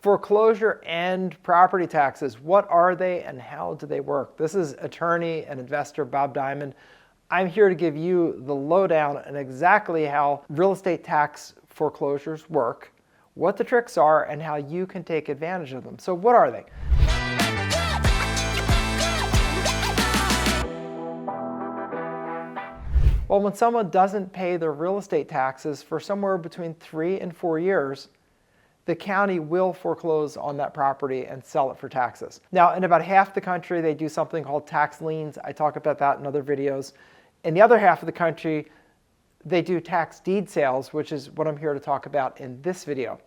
Foreclosure and property taxes, what are they and how do they work? This is attorney and investor Bob Diamond. I'm here to give you the lowdown on exactly how real estate tax foreclosures work, what the tricks are, and how you can take advantage of them. So what are they? Well, when someone doesn't pay their real estate taxes for somewhere between 3 and 4 years, the county will foreclose on that property and sell it for taxes. Now, in about half the country, they do something called tax liens. I talk about that in other videos. In the other half of the country, they do tax deed sales, which is what I'm here to talk about in this video.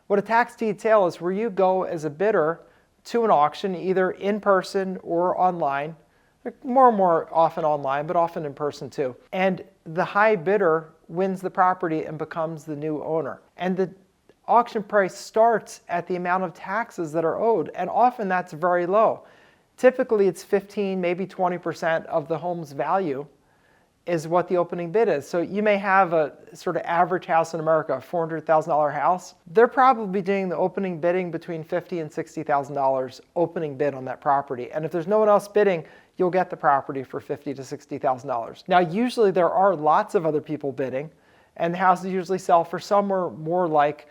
What a tax deed sale is where you go as a bidder to an auction, either in person or online. More and more often online, but often in person too. And the high bidder wins the property and becomes the new owner. And the auction price starts at the amount of taxes that are owed, and often that's very low. Typically it's 15, maybe 20% of the home's value is what the opening bid is. So you may have a sort of average house in America, a $400,000 house. They're probably doing the opening bidding between $50,000 and $60,000 opening bid on that property. And if there's no one else bidding, you'll get the property for $50,000 to $60,000. Now, usually there are lots of other people bidding, and the houses usually sell for somewhere more like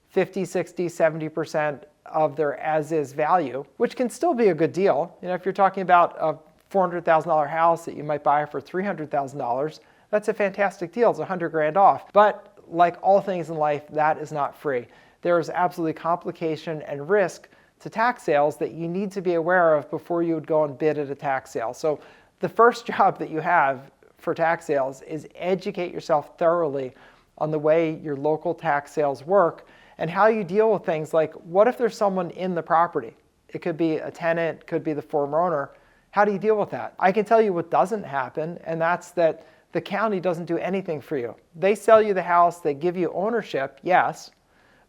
50, 60, 70% of their as-is value, which can still be a good deal. You know, if you're talking about a $400,000 house that you might buy for $300,000, that's a fantastic deal. It's $100,000 off. But like all things in life, that is not free. There is absolutely complication and risk to tax sales that you need to be aware of before you would go and bid at a tax sale. So the first job that you have for tax sales is educate yourself thoroughly on the way your local tax sales work and how you deal with things like, what if there's someone in the property? It could be a tenant, could be the former owner. How do you deal with that? I can tell you what doesn't happen, and that's that the county doesn't do anything for you. They sell you the house, they give you ownership, yes,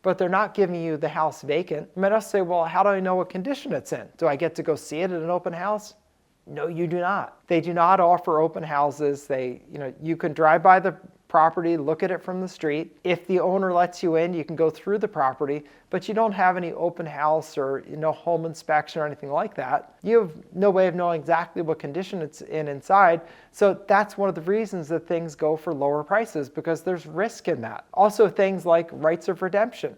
but they're not giving you the house vacant. You might also say, well, how do I know what condition it's in? Do I get to go see it at an open house? No, you do not. They do not offer open houses. You can drive by the property, look at it from the street. If the owner lets you in, you can go through the property, but you don't have any open house or home inspection or anything like that. You have no way of knowing exactly what condition it's in inside. So that's one of the reasons that things go for lower prices, because there's risk in that. Also, things like rights of redemption.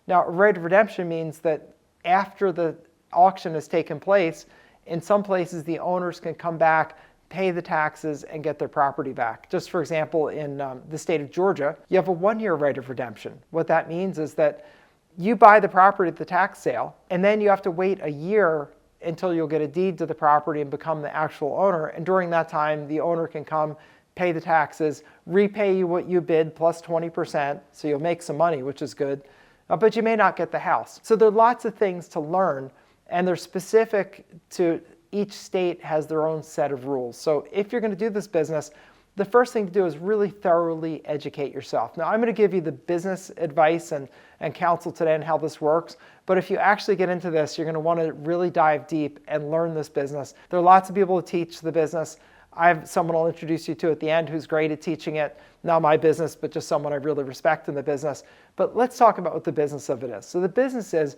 Now, a right of redemption means that after the auction has taken place, in some places the owners can come back, pay the taxes, and get their property back. Just for example, in the state of Georgia, you have a 1-year right of redemption. What that means is that you buy the property at the tax sale, and then you have to wait a year until you'll get a deed to the property and become the actual owner. And during that time, the owner can come, pay the taxes, repay you what you bid plus 20%, so you'll make some money, which is good, but you may not get the house. So there are lots of things to learn, and they're specific to each state has their own set of rules. So if you're going to do this business, the first thing to do is really thoroughly educate yourself. Now, I'm going to give you the business advice and counsel today on how this works, but if you actually get into this, you're going to want to really dive deep and learn this business. There are lots of people who teach the business. I have someone I'll introduce you to at the end who's great at teaching it. Not my business, but just someone I really respect in the business. But let's talk about what the business of it is. So the business is,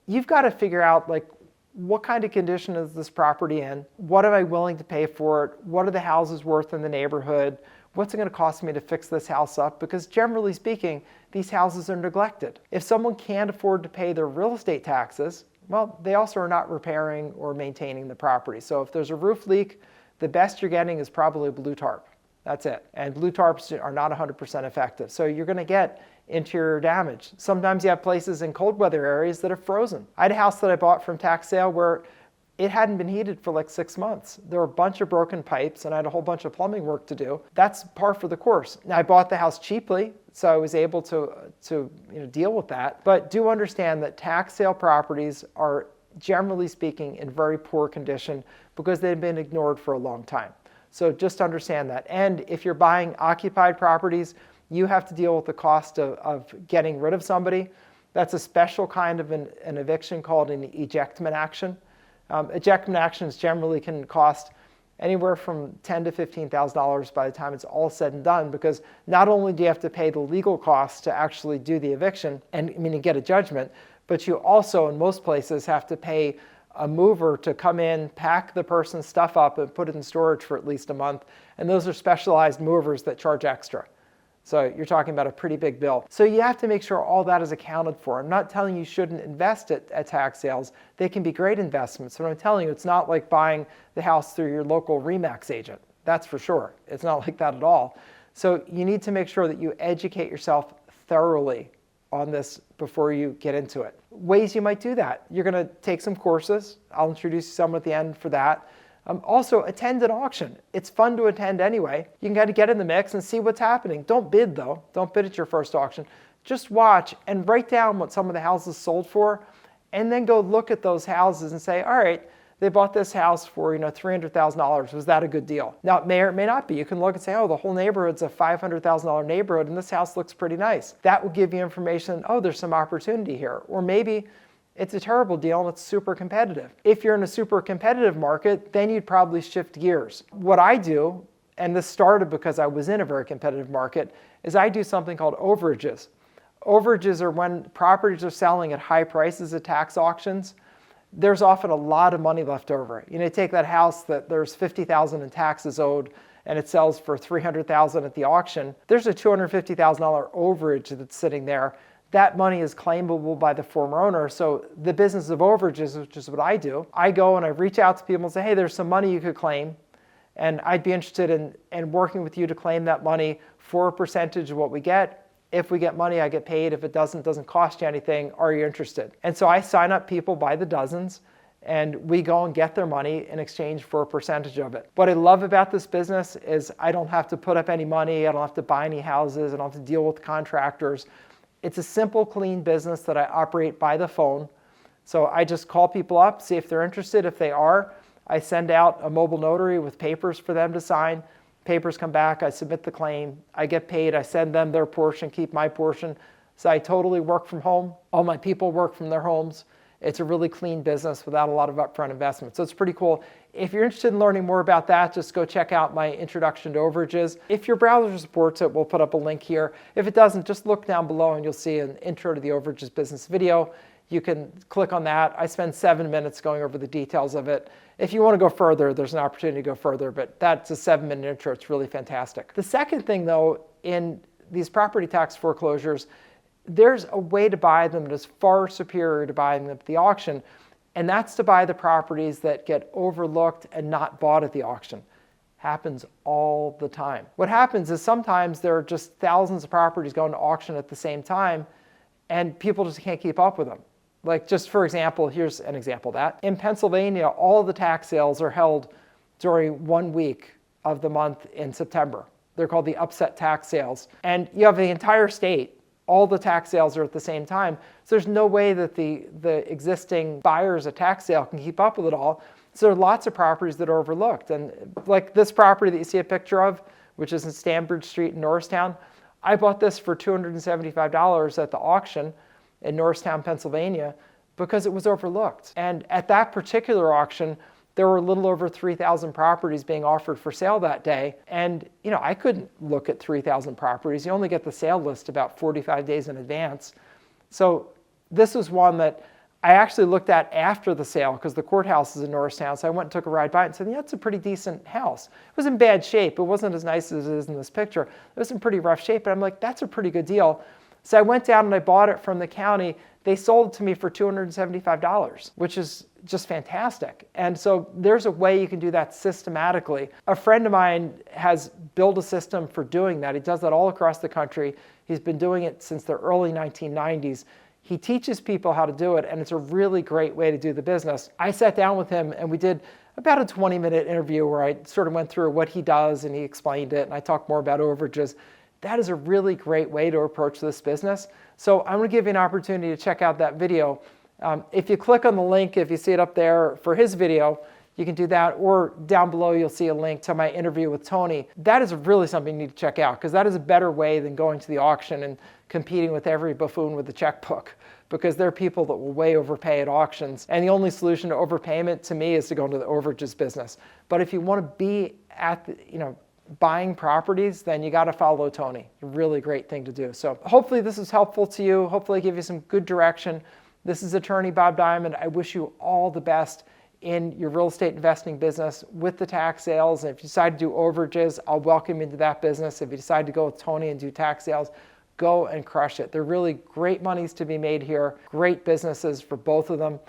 you've got to figure out, like, what kind of condition is this property in? What am I willing to pay for it? What are the houses worth in the neighborhood? What's it going to cost me to fix this house up? Because generally speaking, these houses are neglected. If someone can't afford to pay their real estate taxes, well, they also are not repairing or maintaining the property. So if there's a roof leak, the best you're getting is probably a blue tarp. That's it. And blue tarps are not 100% effective. So you're going to get interior damage. Sometimes you have places in cold weather areas that are frozen. I had a house that I bought from tax sale where it hadn't been heated for like 6 months. There were a bunch of broken pipes and I had a whole bunch of plumbing work to do. That's par for the course. Now, I bought the house cheaply, so I was able to deal with that. But do understand that tax sale properties are, generally speaking, in very poor condition because they've been ignored for a long time. So just understand that. And if you're buying occupied properties, you have to deal with the cost of getting rid of somebody. That's a special kind of an eviction called an ejectment action. Ejectment actions generally can cost anywhere from $10,000 to $15,000 by the time it's all said and done, because not only do you have to pay the legal costs to actually do the eviction and get a judgment, but you also, in most places, have to pay a mover to come in, pack the person's stuff up, and put it in storage for at least a month. And those are specialized movers that charge extra. So you're talking about a pretty big bill. So you have to make sure all that is accounted for. I'm not telling you shouldn't invest at tax sales. They can be great investments. But I'm telling you, it's not like buying the house through your local RE/MAX agent. That's for sure. It's not like that at all. So you need to make sure that you educate yourself thoroughly on this before you get into it. Ways you might do that. You're going to take some courses. I'll introduce you some at the end for that. Also, attend an auction. It's fun to attend anyway. You can kind of get in the mix and see what's happening. Don't bid though. Don't bid at your first auction. Just watch and write down what some of the houses sold for, and then go look at those houses and say, all right, they bought this house for $300,000. Was that a good deal? Now, it may or may not be. You can look and say, oh, the whole neighborhood's a $500,000 neighborhood, and this house looks pretty nice. That will give you information, oh, there's some opportunity here. Or maybe it's a terrible deal and it's super competitive. If you're in a super competitive market, then you'd probably shift gears. What I do, and this started because I was in a very competitive market, is I do something called overages. Overages are when properties are selling at high prices at tax auctions. There's often a lot of money left over. Take that house that there's $50,000 in taxes owed and it sells for $300,000 at the auction. There's a $250,000 overage that's sitting there. That money is claimable by the former owner. So the business of overages, which is what I do, I go and I reach out to people and say, hey, there's some money you could claim, and I'd be interested in working with you to claim that money for a percentage of what we get. If we get money, I get paid. If it doesn't cost you anything. Are you interested? And so I sign up people by the dozens, and we go and get their money in exchange for a percentage of it. What I love about this business is I don't have to put up any money. I don't have to buy any houses. I don't have to deal with contractors. It's a simple, clean business that I operate by the phone. So I just call people up, see if they're interested. If they are, I send out a mobile notary with papers for them to sign. Papers come back, I submit the claim, I get paid, I send them their portion, keep my portion. So I totally work from home. All my people work from their homes. It's a really clean business without a lot of upfront investment. So it's pretty cool. If you're interested in learning more about that, just go check out my introduction to overages. If your browser supports it, we'll put up a link here. If it doesn't, just look down below and you'll see an intro to the Overages Business video. You can click on that. I spend 7 minutes going over the details of it. If you want to go further, there's an opportunity to go further, but that's a 7-minute intro. It's really fantastic. The second thing, though, in these property tax foreclosures, there's a way to buy them that is far superior to buying them at the auction, and that's to buy the properties that get overlooked and not bought at the auction. Happens all the time. What happens is sometimes there are just thousands of properties going to auction at the same time, and people just can't keep up with them. Like, just for example, here's an example of that. In Pennsylvania, all the tax sales are held during 1 week of the month in September. They're called the upset tax sales. And you have the entire state, all the tax sales are at the same time. So there's no way that the existing buyers at tax sale can keep up with it all. So there are lots of properties that are overlooked. And like this property that you see a picture of, which is in Stanbridge Street in Norristown, I bought this for $275 at the auction in Norristown, Pennsylvania, because it was overlooked. And at that particular auction, there were a little over 3,000 properties being offered for sale that day. And I couldn't look at 3,000 properties. You only get the sale list about 45 days in advance. So this was one that I actually looked at after the sale because the courthouse is in Norristown. So I went and took a ride by it and said, yeah, it's a pretty decent house. It was in bad shape. It wasn't as nice as it is in this picture. It was in pretty rough shape. But I'm like, that's a pretty good deal. So I went down and I bought it from the county. They sold it to me for $275, which is just fantastic. And so there's a way you can do that systematically. A friend of mine has built a system for doing that. He does that all across the country. He's been doing it since the early 1990s. He teaches people how to do it, and it's a really great way to do the business. I sat down with him and we did about a 20-minute interview where I sort of went through what he does and he explained it, and I talked more about overages. That is a really great way to approach this business. So I'm going to give you an opportunity to check out that video. If you click on the link, if you see it up there for his video, you can do that. Or down below, you'll see a link to my interview with Tony. That is really something you need to check out because that is a better way than going to the auction and competing with every buffoon with a checkbook, because there are people that will way overpay at auctions. And the only solution to overpayment to me is to go into the overages business. But if you want to be at the, buying properties, then you got to follow Tony. A really great thing to do. So hopefully this is helpful to you. Hopefully I give you some good direction. This is attorney Bob Diamond. I wish you all the best in your real estate investing business with the tax sales. And if you decide to do overages, I'll welcome you into that business. If you decide to go with Tony and do tax sales, go and crush it. They're really great monies to be made here, great businesses for both of them.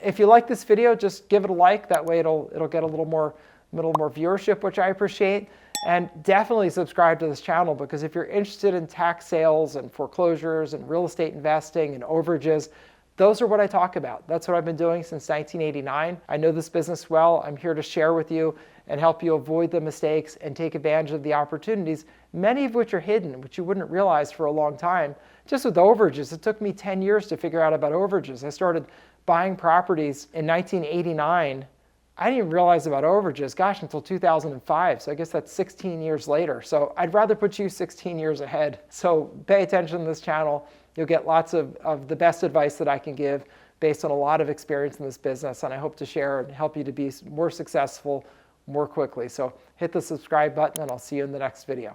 If you like this video, just give it a like. That way it'll get a little more viewership, which I appreciate. And definitely subscribe to this channel, because if you're interested in tax sales and foreclosures and real estate investing and overages, those are what I talk about. That's what I've been doing since 1989. I know this business well. I'm here to share with you and help you avoid the mistakes and take advantage of the opportunities, many of which are hidden, which you wouldn't realize for a long time. Just with overages, it took me 10 years to figure out about overages. I started buying properties in 1989. I didn't even realize about overages, gosh, until 2005. So I guess that's 16 years later. So I'd rather put you 16 years ahead. So pay attention to this channel. You'll get lots of the best advice that I can give based on a lot of experience in this business. And I hope to share and help you to be more successful more quickly. So hit the subscribe button, and I'll see you in the next video.